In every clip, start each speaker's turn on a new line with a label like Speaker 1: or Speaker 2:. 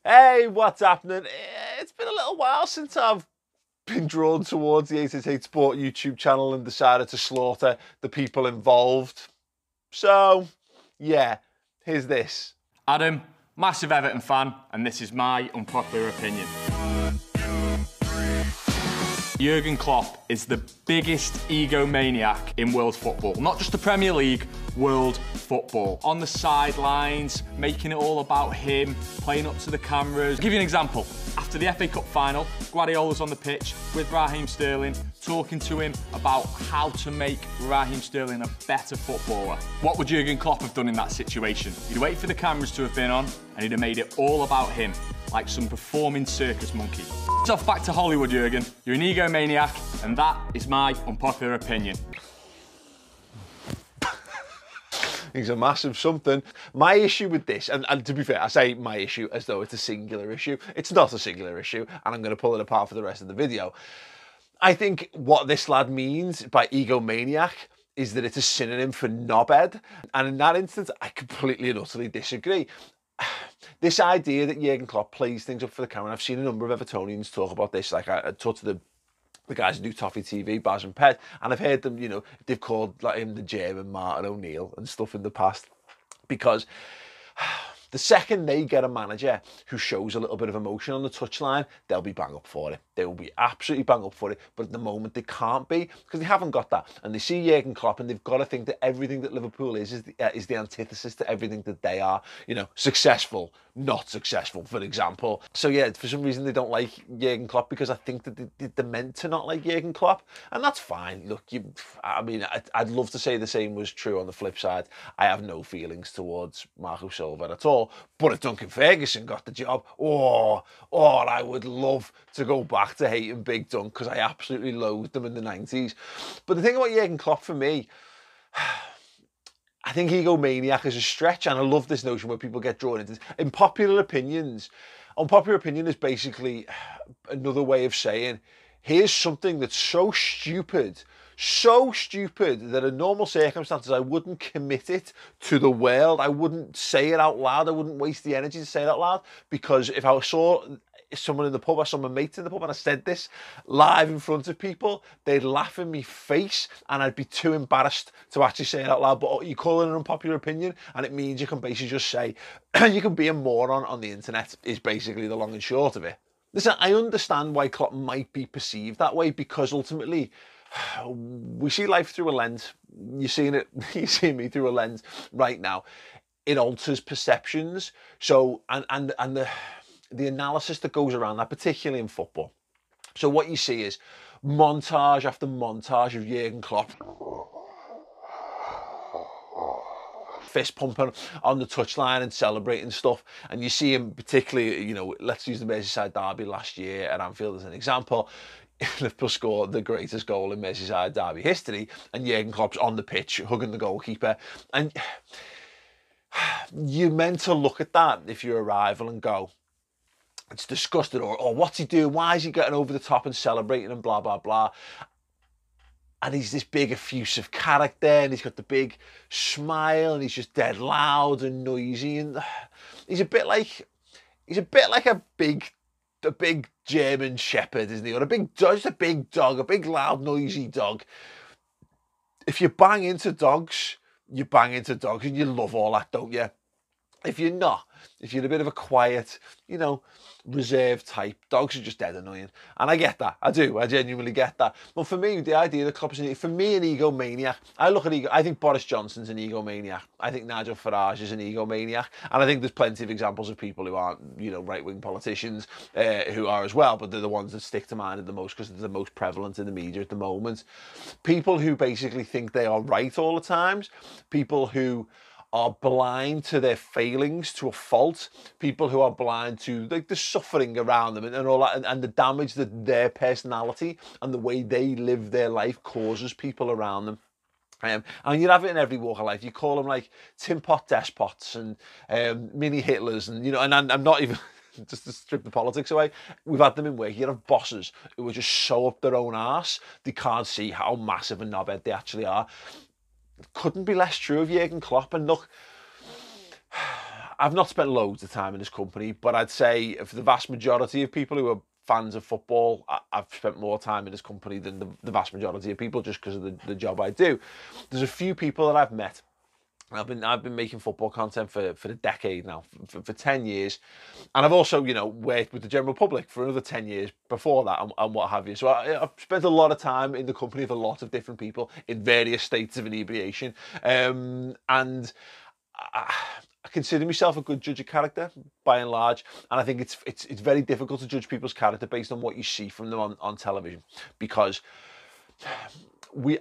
Speaker 1: Hey, what's happening? It's been a little while since I've been drawn towards the 888 Sport YouTube channel and decided to slaughter the people involved. So, yeah, here's this.
Speaker 2: Adam, massive Everton fan, and this is my unpopular opinion. Jurgen Klopp is the biggest egomaniac in world football. Not just the Premier League, world football. On the sidelines, making it all about him, playing up to the cameras. I'll give you an example. After the FA Cup final, Guardiola's on the pitch with Raheem Sterling, talking to him about how to make Raheem Sterling a better footballer. What would Jurgen Klopp have done in that situation? He'd wait for the cameras to have been on, and he'd have made it all about him, like some performing circus monkey. Off back to Hollywood, Jurgen. You're an egomaniac, and that is my unpopular opinion.
Speaker 1: He's a massive something. My issue with this, and to be fair, I say my issue as though it's a singular issue. It's not a singular issue, and I'm going to pull it apart for the rest of the video. I think what this lad means by egomaniac is that it's a synonym for knobhead. And in that instance, I completely and utterly disagree. This idea that Jurgen Klopp plays things up for the camera, and I've seen a number of Evertonians talk about this, like I talked to the guys who do Toffee TV, Baz and Ped, and I've heard them, you know, they've called like him the German Martin O'Neill and stuff in the past, because the second they get a manager who shows a little bit of emotion on the touchline, they'll be bang up for it. They will be absolutely bang up for it. But at the moment, they can't be, because they haven't got that. And they see Jurgen Klopp, and they've got to think that everything that Liverpool is the antithesis to everything that they are. You know, successful, not successful, for example. So yeah, for some reason they don't like Jurgen Klopp, because I think that they're meant to not like Jurgen Klopp, and that's fine. Look, I mean, I'd love to say the same was true on the flip side. I have no feelings towards Marco Silva at all. But if Duncan Ferguson got the job, I would love to go back to hating Big Dunk, because I absolutely loathed them in the 90s. But the thing about Jurgen Klopp for me, I think egomaniac is a stretch, and I love this notion where people get drawn into this. Unpopular opinion is basically another way of saying, here's something that's so stupid that in normal circumstances I wouldn't commit it to the world. I wouldn't say it out loud. I wouldn't waste the energy to say it out loud, because if I saw someone in the pub, or some of my mates in the pub, and I said this live in front of people, they'd laugh in my face, and I'd be too embarrassed to actually say it out loud. But you call it an unpopular opinion, and it means you can basically just say, you can be a moron on the internet, is basically the long and short of it. Listen, I understand why Klopp might be perceived that way, because ultimately, we see life through a lens. You're seeing me through a lens right now. It alters perceptions. So, and the analysis that goes around that, particularly in football. So what you see is montage after montage of Jurgen Klopp fist pumping on the touchline and celebrating stuff. And you see him particularly, you know, let's use the Merseyside derby last year at Anfield as an example. Liverpool scored the greatest goal in Merseyside derby history, and Jurgen Klopp's on the pitch hugging the goalkeeper. And you're meant to look at that if you're a rival and go, it's disgusting, or what's he doing? Why is he getting over the top and celebrating and blah, blah, blah. And he's this big effusive character, and he's got the big smile, and he's just dead loud and noisy, and he's a bit like a big German shepherd, isn't he? Or just a big dog, a big loud noisy dog. If you bang into dogs, you bang into dogs, and you love all that, don't you? If you're not, if you're a bit of a quiet, you know, reserved type, dogs are just dead annoying. And I get that. I do. I genuinely get that. But for me, the idea that Klopp is, for me, an egomaniac, I think Boris Johnson's an egomaniac. I think Nigel Farage is an egomaniac. And I think there's plenty of examples of people who aren't, you know, right-wing politicians who are as well, but they're the ones that stick to mind the most because they're the most prevalent in the media at the moment. People who basically think they are right all the time, people who are blind to their failings to a fault, people who are blind to the suffering around them and all that, and the damage that their personality and the way they live their life causes people around them. And you have it in every walk of life. You call them like tin pot despots and mini Hitlers, and you know, and I'm not even just to strip the politics away. We've had them in work. You have bosses who are just so up their own arse they can't see how massive a knobhead they actually are. couldn't be less true of Jurgen Klopp. And look, I've not spent loads of time in his company, but I'd say for the vast majority of people who are fans of football, I've spent more time in his company than the vast majority of people, just because of the job I do. There's a few people that I've met. I've been making football content for a decade now, for 10 years. And I've also, you know, worked with the general public for another 10 years before that and what have you. So I've spent a lot of time in the company of a lot of different people in various states of inebriation. And I consider myself a good judge of character by and large, and I think it's very difficult to judge people's character based on what you see from them on television, because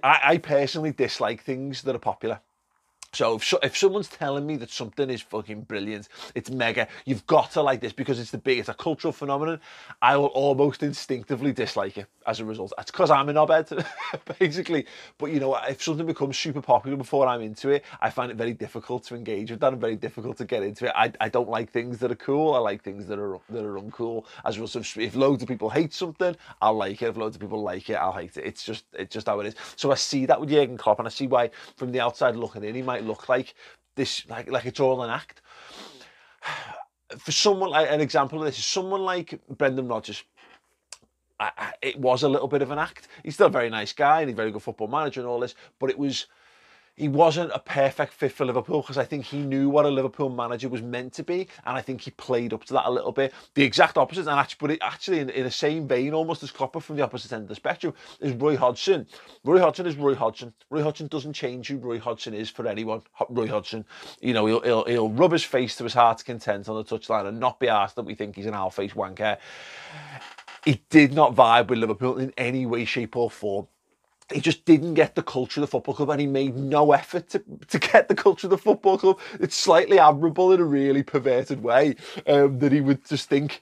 Speaker 1: I personally dislike things that are popular. So if someone's telling me that something is fucking brilliant, it's mega, you've got to like this because it's it's a cultural phenomenon, I will almost instinctively dislike it as a result. It's because I'm a knobhead, basically. But you know, if something becomes super popular before I'm into it, I find it very difficult to engage with that and very difficult to get into it. I don't like things that are cool. I like things that are uncool. As a result, if loads of people hate something, I'll like it. If loads of people like it, I'll hate it. It's just how it is. So I see that with Jurgen Klopp, and I see why from the outside looking in, he might look like this, like it's all an act. For someone like, an example of this is someone like Brendan Rodgers. It was a little bit of an act. He's still a very nice guy and he's a very good football manager and all this, but he wasn't a perfect fit for Liverpool, because I think he knew what a Liverpool manager was meant to be, and I think he played up to that a little bit. The exact opposite, but actually in the same vein, almost as Klopp, from the opposite end of the spectrum, is Roy Hodgson. Roy Hodgson is Roy Hodgson. Roy Hodgson doesn't change who Roy Hodgson is for anyone. Roy Hodgson, you know, he'll rub his face to his heart's content on the touchline and not be asked that we think he's an owl-faced wanker. He did not vibe with Liverpool in any way, shape or form. He just didn't get the culture of the football club, and he made no effort to get the culture of the football club. It's slightly admirable in a really perverted way, that he would just think,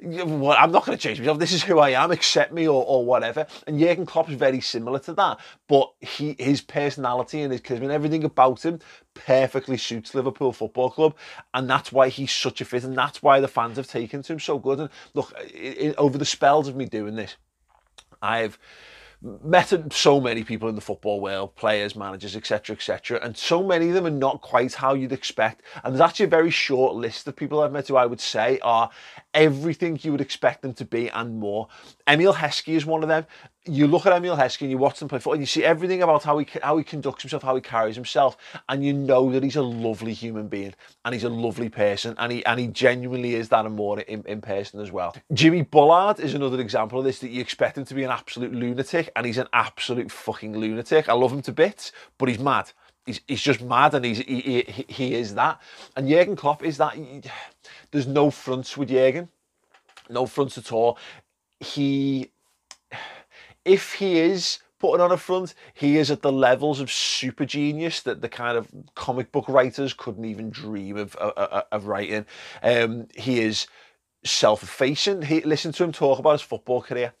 Speaker 1: well, I'm not going to change myself. This is who I am. Accept me or whatever. And Jurgen Klopp is very similar to that, but his personality and his charisma and everything about him perfectly suits Liverpool Football Club, and that's why he's such a fit, and that's why the fans have taken to him so good. And look, over the spells of me doing this, I've met so many people in the football world, players, managers, etc., and so many of them are not quite how you'd expect. And there's actually a very short list of people I've met who I would say are everything you would expect them to be and more. Emil Heskey is one of them. You look at Emil Heskey and you watch him play football and you see everything about how he conducts himself, how he carries himself, and you know that he's a lovely human being and he's a lovely person, and he genuinely is that and more in person as well. Jimmy Bullard is another example of this, that you expect him to be an absolute lunatic, and he's an absolute fucking lunatic. I love him to bits, but he's mad. He's just mad, and he is that. And Jurgen Klopp is that. There's no fronts with Jurgen, no fronts at all. If he is putting on a front, he is at the levels of super genius that the kind of comic book writers couldn't even dream of writing. He is self-effacing. Listen to him talk about his football career.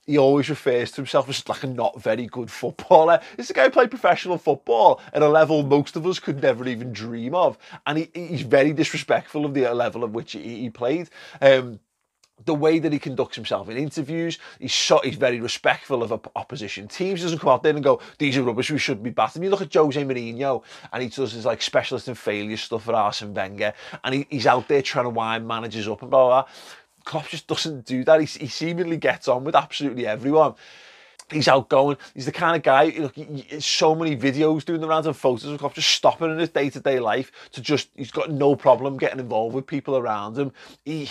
Speaker 1: He always refers to himself as like a not very good footballer. This is a guy who played professional football at a level most of us could never even dream of. And he's very disrespectful of the level at which he played. The way that he conducts himself in interviews, he's very respectful of opposition teams. He doesn't come out there and go, these are rubbish, we should be battered. You look at Jose Mourinho, and he does his like specialist in failure stuff for Arsene Wenger, and he's out there trying to wind managers up and blah, blah, blah. Klopp just doesn't do that. He seemingly gets on with absolutely everyone. He's outgoing. He's the kind of guy, look, so many videos doing the rounds and photos of Klopp just stopping in his day-to-day life he's got no problem getting involved with people around him. He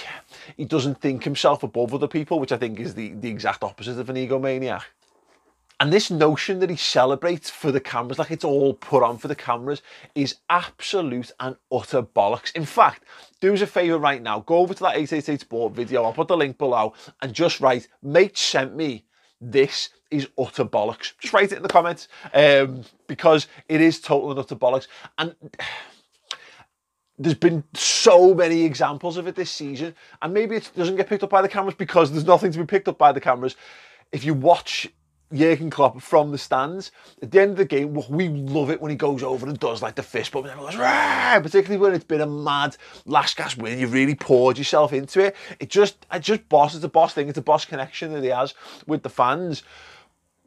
Speaker 1: doesn't think himself above other people, which I think is the exact opposite of an egomaniac. And this notion that he celebrates for the cameras, like it's all put on for the cameras, is absolute and utter bollocks. In fact, do us a favour right now, go over to that 888 Sport video, I'll put the link below, and just write, Maych sent me, this is utter bollocks. Just write it in the comments, because it is total and utter bollocks. And there's been so many examples of it this season, and maybe it doesn't get picked up by the cameras because there's nothing to be picked up by the cameras. If you watch Jurgen Klopp from the stands, at the end of the game, we love it when he goes over and does like the fist bump and everyone goes, rah! Particularly when it's been a mad last gasp win, you really poured yourself into it. It's a boss thing, it's a boss connection that he has with the fans.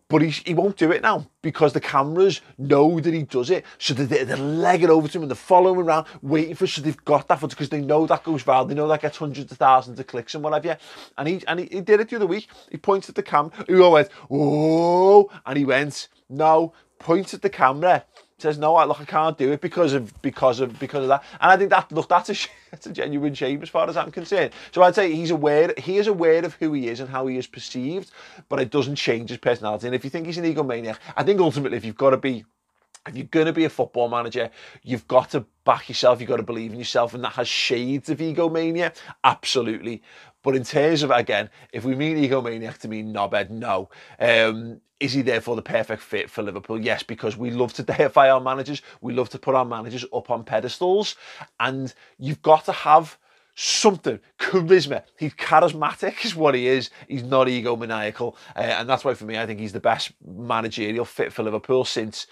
Speaker 1: But he won't do it now because the cameras know that he does it. So they're legging over to him and they're following him around, waiting for, so they've got that footage because they know that goes viral. They know that gets hundreds of thousands of clicks and whatever. And he did it the other week. He points at the camera. He all went, oh, and he went, no, points at the camera. Says, no, look, I can't do it because of that. And I think that's a genuine shame as far as I'm concerned. So I'd say he is aware of who he is and how he is perceived, but it doesn't change his personality. And if you think he's an egomaniac, I think ultimately if you're going to be a football manager, you've got to back yourself, you've got to believe in yourself, and that has shades of egomania, absolutely. But in terms of, again, if we mean egomaniac to mean knobhead, no. Is he therefore the perfect fit for Liverpool? Yes, because we love to deify our managers. We love to put our managers up on pedestals. And you've got to have something, charisma. He's charismatic is what he is. He's not egomaniacal. And that's why for me, I think he's the best managerial fit for Liverpool since,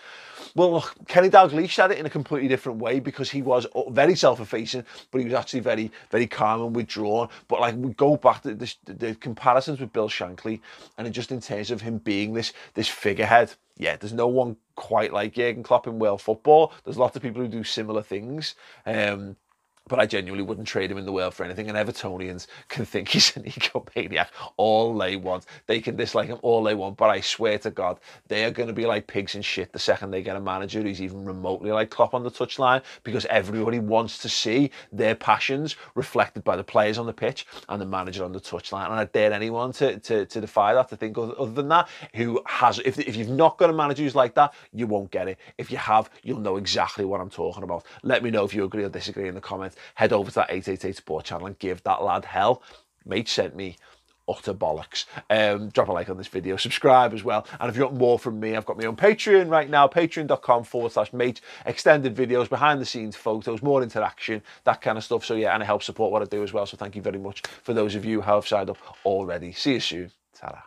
Speaker 1: well, look, Kenny Dalglish said it in a completely different way because he was very self-effacing, but he was actually very, very calm and withdrawn. But like we go back to the comparisons with Bill Shankly, and just in terms of him being this figurehead, yeah, there's no one quite like Jurgen Klopp in world football. There's lots of people who do similar things. But I genuinely wouldn't trade him in the world for anything. And Evertonians can think he's an egomaniac all they want. They can dislike him all they want. But I swear to God, they are going to be like pigs in shit the second they get a manager who's even remotely like Klopp on the touchline, because everybody wants to see their passions reflected by the players on the pitch and the manager on the touchline. And I dare anyone to defy that, to think other than that, who has, if you've not got a manager who's like that, you won't get it. If you have, you'll know exactly what I'm talking about. Let me know if you agree or disagree in the comments. Head over to that 888 Sport channel and give that lad hell. Mate sent me utter bollocks. Drop a like on this video, subscribe as well. And if you want more from me, I've got my own Patreon right now, patreon.com/Maych. Extended videos, behind the scenes photos, more interaction, that kind of stuff. So yeah, and it helps support what I do as well. So thank you very much for those of you who have signed up already. See you soon. Ta-ra.